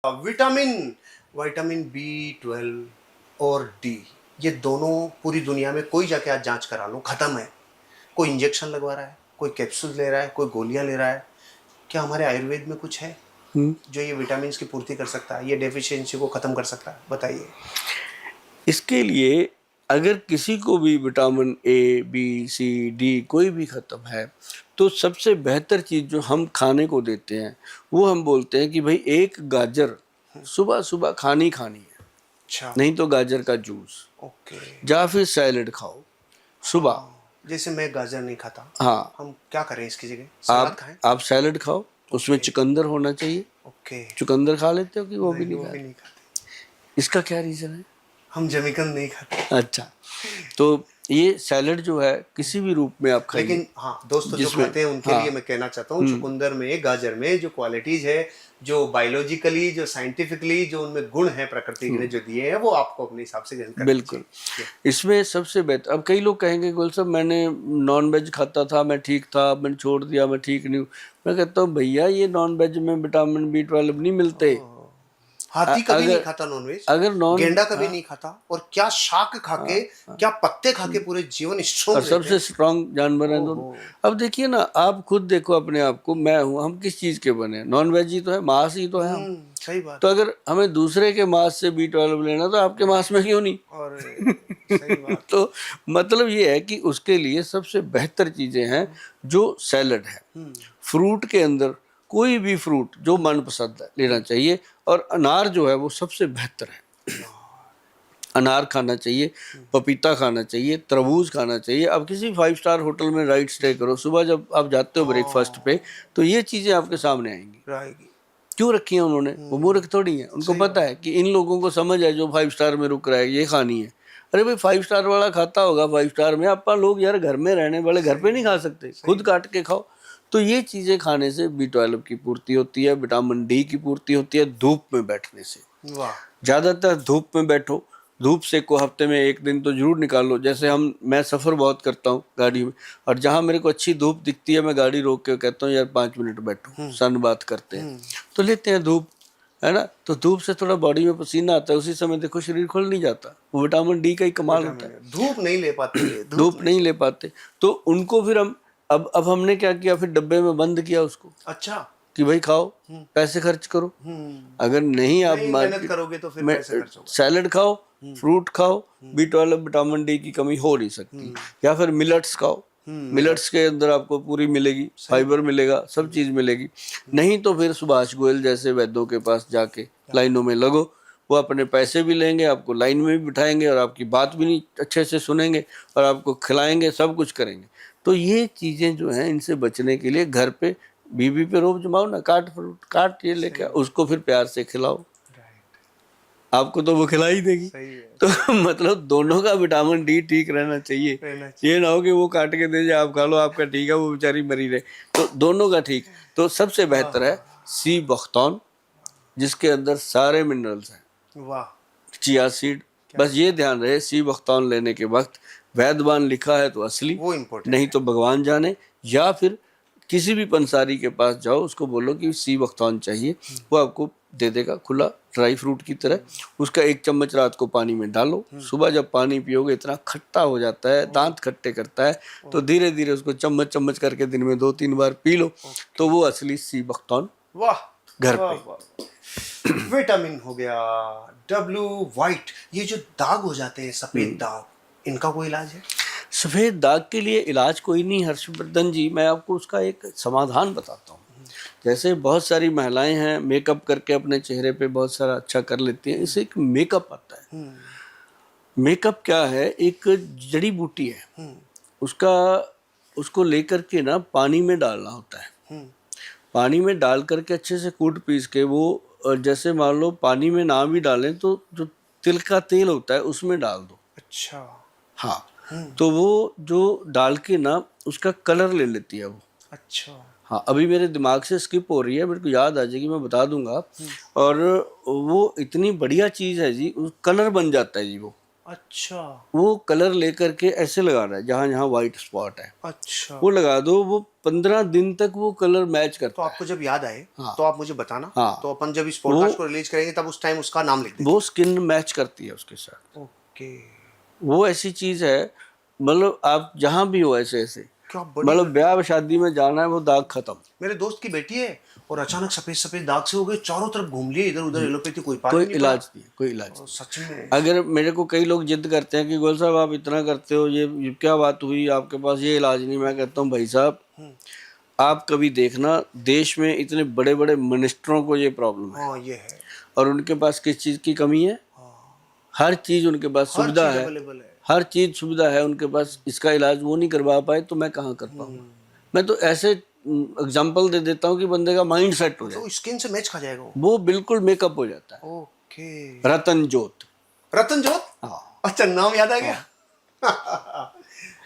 Vitamin vitamin B12 और D, ये दोनों पूरी दुनिया में कोई जाके आज जांच करा लो, खत्म है। कोई इंजेक्शन लगवा रहा है, कोई कैप्सूल ले रहा है, कोई गोलियां ले रहा है। क्या हमारे आयुर्वेद में कुछ है जो ये विटामिन की पूर्ति कर सकता है, ये डेफिशिएंसी को खत्म कर सकता है? बताइए। इसके लिए अगर किसी को भी vitamin A, B, C, D कोई भी खत्म है, तो सबसे बेहतर चीज़ जो हम खाने को देते हैं वो हम बोलते हैं कि भाई एक गाजर सुबह सुबह खानी है। अच्छा। नहीं तो गाजर का जूस, ओके। या फिर सैलेड खाओ सुबह। जैसे मैं गाजर नहीं खाता, हाँ, हम क्या करें इसकी जगह? सलाद खाएं? आप सैलेड खाओ, उसमें चुकंदर होना चाहिए। ओके। चुकंदर खा लेते हो कि वो भी नहीं, नहीं वो भी खाते? नहीं खाते। इसका क्या रीज़न है? हम जमीकन नहीं खाते। अच्छा, तो ये सैलेड जो है किसी भी रूप में आप खाइए। लेकिन हाँ, दोस्तों जो खाते हैं उनके लिए मैं कहना चाहता हूँ, चुकंदर में, गाजर में जो क्वालिटीज है, जो बायोलॉजिकली, जो साइंटिफिकली जो उनमें गुण है प्रकृति ने जो दिए हैं, वो आपको अपने हिसाब से ग्रहण करना चाहिए। बिल्कुल। इसमें सबसे बेहतर, अब कई लोग कहेंगे गोल साहब मैंने नॉन वेज खाता था, मैं ठीक था, मैंने छोड़ दिया, मैं ठीक नहीं हूँ। मैं कहता हूँ भैया ये नॉन वेज में विटामिन B12 नहीं मिलते। हाथी कभी नहीं खाता नॉनवेज, अगर गेंडा कभी नहीं खाता, और क्या शाक खाके, क्या पत्ते खाके पूरे जीवन स्ट्रॉन्ग और सबसे स्ट्रांग जानवर है दोनों। अब देखिए ना, आप खुद देखो अपने आप को, मैं हूँ, हम किस चीज के बने हैं? नॉन वेज ही तो है, मांस ही तो है हम। सही बात। तो अगर हमें दूसरे के मांस से B12 लेना, तो आपके मांस में क्यों नहीं? और सही बात। तो मतलब ये है कि उसके लिए सबसे बेहतर चीजें हैं जो सैलड है। फ्रूट के अंदर कोई भी फ्रूट जो मनपसंद है लेना चाहिए, और अनार जो है वो सबसे बेहतर है। अनार खाना चाहिए, पपीता खाना चाहिए, तरबूज खाना चाहिए। अब किसी 5 स्टार होटल में राइट स्टे करो, सुबह जब आप जाते हो ब्रेकफास्ट पे, तो ये चीज़ें आपके सामने आएंगी। क्यों रखी है उन्होंने? वो मूर्ख थोड़ी है, उनको पता है कि इन लोगों को समझ है जो 5 स्टार में रुक रहा है ये खानी है। अरे भाई 5 स्टार वाला खाता होगा 5 स्टार में, अपन लोग यार घर में रहने वाले घर पे नहीं खा सकते? खुद काट के खाओ। तो ये चीज़ें खाने से B12 की पूर्ति होती है, विटामिन D की पूर्ति होती है, धूप में बैठने से। ज़्यादातर धूप में बैठो, धूप से को हफ्ते में 1 दिन तो जरूर निकालो। जैसे मैं सफ़र बहुत करता हूँ गाड़ी में, और जहाँ मेरे को अच्छी धूप दिखती है मैं गाड़ी रोक के कहता हूँ यार 5 मिनट बैठो, सन बात करते हैं, तो लेते हैं धूप, है ना। तो धूप से थोड़ा बॉडी में पसीना आता है, उसी समय देखो शरीर खुल नहीं जाता। वो विटामिन D का ही कमाल होता है। धूप नहीं ले पाते, धूप नहीं ले पाते, तो उनको फिर हम अब हमने क्या किया, फिर डब्बे में बंद किया उसको। अच्छा, कि भाई खाओ, पैसे खर्च करो। अगर नहीं आप मेहनत करोगे तो फिर पैसे खर्च होगा। सैलेड खाओ, फ्रूट खाओ, B12 विटामिन D की कमी हो नहीं सकती। या फिर मिलेट्स खाओ, मिलेट्स के अंदर आपको पूरी मिलेगी, फाइबर मिलेगा, सब चीज़ मिलेगी। नहीं तो फिर सुभाष गोयल जैसे वैद्यों के पास जाके लाइनों में लगो, वो अपने पैसे भी लेंगे, आपको लाइन में भी बिठाएंगे, और आपकी बात भी नहीं अच्छे से सुनेंगे, और आपको खिलाएंगे, सब कुछ करेंगे। तो ये चीज़ें जो हैं, इनसे बचने के लिए घर पे बीबी पे रोब जमाओ ना, काट ये लेके उसको फिर प्यार से खिलाओ, आपको तो वो खिला ही देगी। तो मतलब दोनों का विटामिन D ठीक रहना चाहिए। ये ना हो कि वो काट के दे जाए, आप खा लो, आपका ठीक है, वो बेचारी मरी रहे। तो दोनों का ठीक। तो सबसे बेहतर है सी बख्तौन, जिसके अंदर सारे मिनरल्स हैं। वाह। चिया सीड, बस ये ध्यान रहे सी बख्तौन लेने के वक्त वैद्यवान लिखा है तो असली, वो इम्पोर्टेंट, नहीं तो भगवान जाने। या फिर किसी भी पंसारी के पास जाओ, उसको बोलो कि सी बख्तौन चाहिए, वो आपको दे देगा खुला, ड्राई फ्रूट की तरह। उसका 1 चम्मच रात को पानी में डालो, सुबह जब पानी पियोगे इतना खट्टा हो जाता है, दांत खट्टे करता है, तो धीरे धीरे उसको चम्मच चम्मच करके दिन में 2-3 बार पी लो, तो वो असली सी बख्तौन घर पे। विटामिन हो गया, W वाइट, ये जो दाग हो जाते हैं, सफेद दाग, इनका कोई इलाज है? सफ़ेद दाग के लिए इलाज कोई नहीं हर्षवर्धन जी, मैं आपको उसका एक समाधान बताता हूँ। जैसे बहुत सारी महिलाएं हैं, मेकअप करके अपने चेहरे पे बहुत सारा अच्छा कर लेती हैं, इससे एक मेकअप आता है। मेकअप क्या है? एक जड़ी बूटी है, उसको लेकर के ना पानी में डालना होता है। पानी में डाल करके अच्छे से कूट पीस के वो, जैसे मान लो पानी में ना भी डालें तो जो तिल का तेल होता है उसमें डाल दो। अच्छा। हाँ, तो वो जो डाल के ना उसका कलर ले लेती है वो। अच्छा। हाँ, अभी मेरे दिमाग से स्किप हो रही है, मेरे को याद आ जाएगी, मैं बता दूंगा। और वो इतनी बढ़िया चीज़ है जी, कलर बन जाता है जी वो। अच्छा वो कलर लेकर के ऐसे लगा रहा है जहां जहां व्हाइट स्पॉट है, अच्छा। वो लगा दो, वो 15 दिन तक वो कलर मैच तो करता है। आपको जब याद आए हाँ। तो आप मुझे बताना, हाँ। तो अपन जब इस वो पॉडकास्ट को रिलीज करेंगे तब उस टाइम उसका नाम लिख देंगे। वो स्किन मैच करती है उसके साथ। ओके। वो ऐसी चीज है, मतलब आप जहां भी हो ऐसे ऐसे, क्या बड़ी मतलब घटना। ब्याह शादी में जाना है, वो दाग खत्म। मेरे दोस्त की बेटी है और अचानक सफेद सफेद दाग से हो गए, चारों तरफ घूम लिए इधर उधर, एलोपैथी कोई पार कोई ही नहीं पड़ा। इलाज नहीं, कोई इलाज और नहीं। सच में। अगर मेरे को कई लोग जिद करते हैं कि गोल साहब आप इतना करते हो, ये क्या बात हुई, आपके पास ये इलाज नहीं, मैं कहता हूँ भाई साहब आप कभी देखना, देश में इतने बड़े बड़े मिनिस्टरों को ये प्रॉब्लम है हाँ ये है। और उनके पास किस चीज़ की कमी है? हर चीज़ उनके पास हर सुविधा चीज है, अवेलेबल है। हर चीज़ सुविधा है उनके पास, इसका इलाज वो नहीं करवा पाए तो मैं कहाँ कर पाऊंगा? मैं तो ऐसे एग्जाम्पल दे देता हूँ कि बंदे का माइंड सेट हो जाए, मतलब स्किन से मैच खा जाएगा वो। वो बिल्कुल मेकअप हो जाता है। ओके। रतन जोत। रतन जोत। हाँ, अच्छा नाम याद आ गया।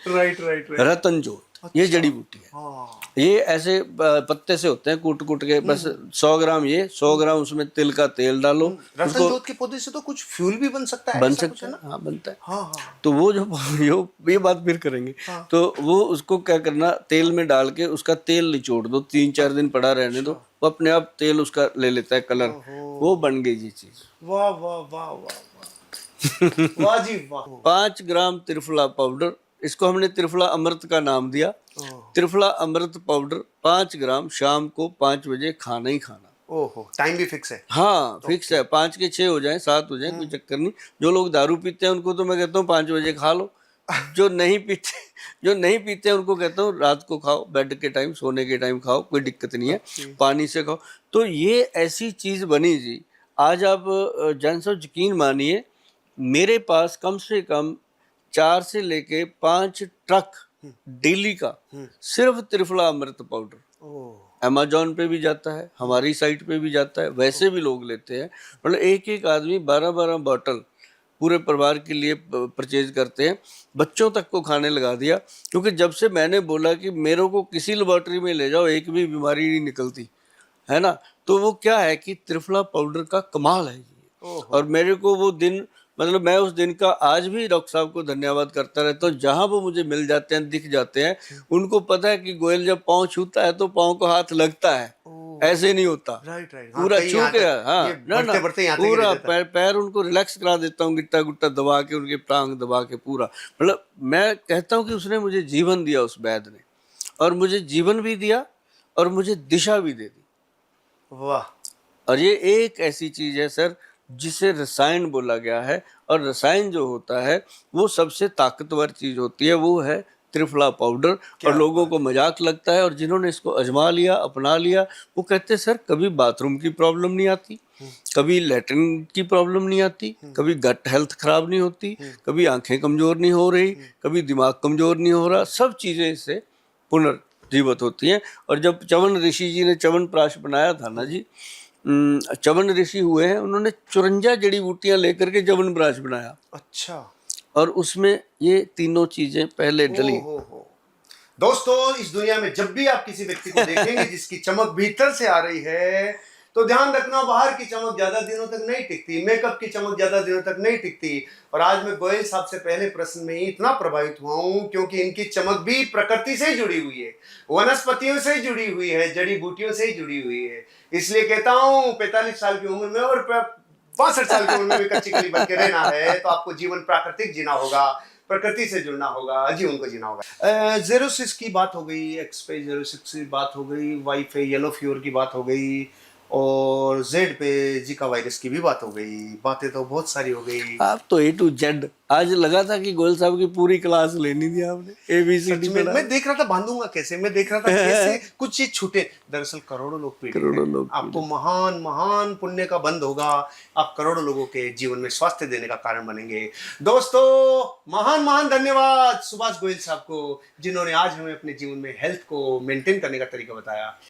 Right right right. रतन जोत, ये अच्छा। जड़ी बूटी है। हाँ। ये ऐसे पत्ते से होते हैं, कूट कूट के, बस 100 ग्राम ये, 100 ग्राम उसमें तिल का तेल डालो, रतन उसको जोत के पौधे से तो कुछ फ्यूल भी बन सकता है, बन ऐसा कुछ सकता है है। ना। हाँ, बनता है। हाँ हाँ तो वो जो ये बात फिर करेंगे। हाँ। तो वो उसको क्या करना, तेल में डाल के उसका तेल निचोड़ दो, 3-4 दिन पड़ा रहने दो, वो अपने आप तेल उसका ले लेता है कलर, ओहो। वो बन गई ये चीज। वाह वाह वाह वाह वाह। वाह जी वाह। 5 ग्राम त्रिफला पाउडर, इसको हमने त्रिफला अमृत का नाम दिया। ओह। त्रिफला अमृत पाउडर 5 ग्राम शाम को 5 बजे खाना ही खाना। ओहो टाइम भी फिक्स है। हाँ फिक्स है, 5 के 6 हो जाए, 7 हो जाए, कोई चक्कर नहीं। जो लोग दारू पीते हैं उनको तो मैं कहता हूँ 5 बजे खा लो। जो नहीं पीते जो नहीं पीते हैं उनको कहता हूँ रात को खाओ, बेड के टाइम, सोने के टाइम खाओ, कोई दिक्कत नहीं है, पानी से खाओ। तो ये ऐसी चीज बनी जी, आज आप जान साहब यकीन मानिए, मेरे पास कम से कम 4 से लेके 5 ट्रक डेली का सिर्फ त्रिफला अमृत पाउडर, ओह। अमेजोन पे भी जाता है, हमारी साइट पे भी जाता है, वैसे भी लोग लेते हैं। मतलब एक एक आदमी 12-12 बॉटल पूरे परिवार के लिए परचेज करते हैं, बच्चों तक को खाने लगा दिया। क्योंकि जब से मैंने बोला कि मेरे को किसी लेबोरेटरी में ले जाओ, एक भी बीमारी नहीं निकलती है ना, तो वो क्या है कि त्रिफला पाउडर का कमाल है ये। ओहो। और मेरे को वो दिन, मतलब मैं उस दिन का आज भी डॉक्टर साहब को धन्यवाद करता रहता हूँ, जहां वो मुझे मिल जाते हैं, दिख जाते हैं। उनको पता है कि गोयल जब पाँव छूता है तो पाँव को हाथ लगता है, ओह। ऐसे नहीं होता। Right right. हाँ पूरा कहीं छू यहाँ के, तक हाँ ये ना ना, बढ़ते बढ़ते यहाँ तक ही रह पूरा जाता है। पैर पैर उनको रिलैक्स करा देता हूँ, गिट्टा गुट्टा दबा के, उनके टांग दबा के पूरा। मतलब मैं कहता हूँ कि उसने मुझे जीवन दिया उस वैद्य ने, और मुझे जीवन भी दिया और मुझे दिशा भी दे दी। वाह। और ये एक ऐसी चीज है सर जिसे रसायन बोला गया है, और रसायन जो होता है वो सबसे ताकतवर चीज होती है, वो है त्रिफला पाउडर। क्या और लोगों बात को मजाक लगता है, और जिन्होंने इसको आजमा लिया, अपना लिया, वो कहते हैं सर कभी बाथरूम की प्रॉब्लम नहीं आती, कभी लैट्रिन की प्रॉब्लम नहीं आती, कभी गट हेल्थ खराब नहीं होती, कभी आंखें कमजोर नहीं हो रही, कभी दिमाग कमजोर नहीं हो रहा, सब चीजें इससे पुनर्जीवित होती हैं। और जब चवन ऋषि जी ने च्यवनप्राश बनाया था ना जी, चवन ऋषि हुए हैं, उन्होंने 54 जड़ी बूटियां लेकर के च्यवनप्राश बनाया, अच्छा। और उसमें ये तीनों चीजें पहले डली। हो। दोस्तों इस दुनिया में जब भी आप किसी व्यक्ति को देखेंगे जिसकी चमक भीतर से आ रही है, तो ध्यान रखना बाहर की चमक ज्यादा दिनों तक नहीं टिकती, मेकअप की चमक ज्यादा दिनों तक नहीं टिकती। और आज मैं गोयल साहब से पहले प्रश्न में ही इतना प्रभावित हुआ हूं क्योंकि इनकी चमक भी प्रकृति से ही जुड़ी हुई है, वनस्पतियों से ही जुड़ी हुई है, जड़ी बूटियों से ही जुड़ी हुई है। इसलिए कहता हूं 45 साल की उम्र में और 62 साल की उम्र में भी कच्ची कली बन के रहना है तो आपको जीवन प्राकृतिक जीना होगा, प्रकृति से जुड़ना होगा, जीवन को जीना होगा। 06 की बात हो गई, एक्सपे 06 की बात हो गई, वाई पे येलो फीवर की बात हो गई, और जेड पे जीका वायरस की भी बात हो गई। बातें तो बहुत सारी हो गई। आप तो A to Z, आज लगा था कि गोयल साहब की पूरी क्लास लेनी थी आपने, ABCD सच में पढ़ा। मैं देख रहा था बांधूंगा कैसे, मैं देख रहा था कैसे कुछ चीज छूटे। दरअसल करोड़ों लोग पीड़ित करोड़ों हैं। लोग आपको महान महान पुण्य का बंध होगा, आप करोड़ों लोगों के जीवन में स्वास्थ्य देने का कारण बनेंगे। दोस्तों महान महान धन्यवाद सुभाष गोयल साहब को, जिन्होंने आज हमें अपने जीवन में हेल्थ को मेंटेन करने का तरीका बताया।